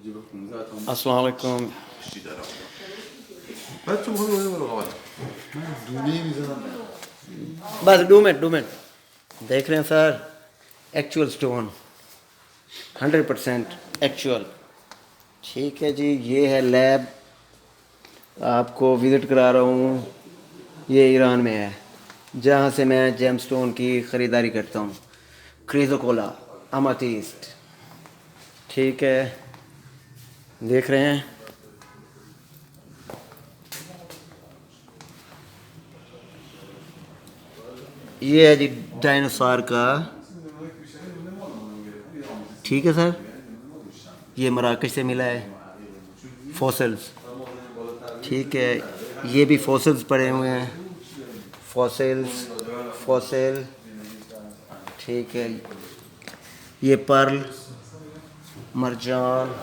अस्सलाम वालेकुम। बस 2 मिनट देख रहे हैं सर, एक्चुअल स्टोन 100% एक्चुअल। ठीक है जी, ये है लैब, आपको विज़िट करा रहा हूँ। ये ईरान में है जहाँ से मैं जेमस्टोन की ख़रीदारी करता हूँ, क्रिज़ोकोला, अमातीस्ट। ठीक है, देख रहे हैं ये है जी डायनासोर का। ठीक है सर, ये मराकश से मिला है, फॉसिल्स। ठीक है, ये भी फॉसिल्स पड़े हुए हैं, फॉसिल। ठीक है, ये पर्ल, मरजान,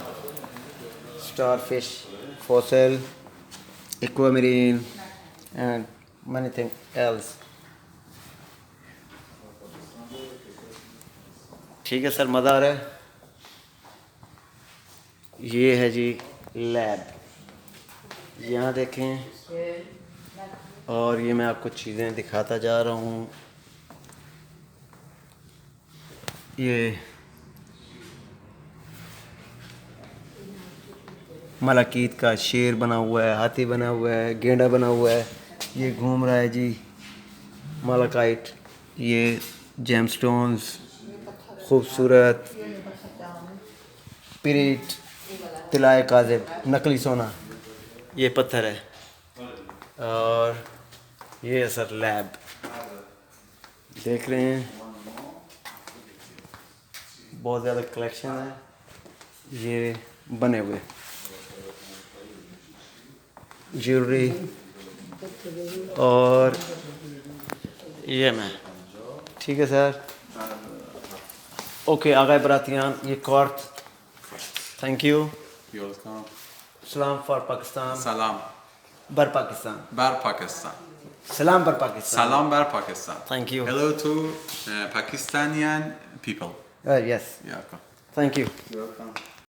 starfish fossil, aquamarine and many thing else. ठीक है सर, मज़ा आ रहा है। ये है जी लैब, यहाँ देखें, और ये मैं आपको चीज़ें दिखाता जा रहा हूँ। ये मलाकीत का शेर बना हुआ है, हाथी बना हुआ है, गेंडा बना हुआ है, ये घूम रहा है जी मालाकाइट। ये जेमस्टोन्स, खूबसूरत पिरीट, तिलाए काज़िब, नकली सोना, ये पत्थर है। और ये है सर लैब, देख रहे हैं, बहुत ज़्यादा कलेक्शन है ये बने हुए ज्वेलरी। और ये मैं, ठीक है सर, ओके आगाए बरातियान, ये कॉर्थ, थैंक यू। सलाम फॉर पाकिस्तान। Salam. बर पाकिस्तान। Bar Pakistan. सलाम बर Pakistan. Salam Bar Pakistan. Thank you. Hello to Pakistani people. Yes, Yeah. thank you. You're welcome.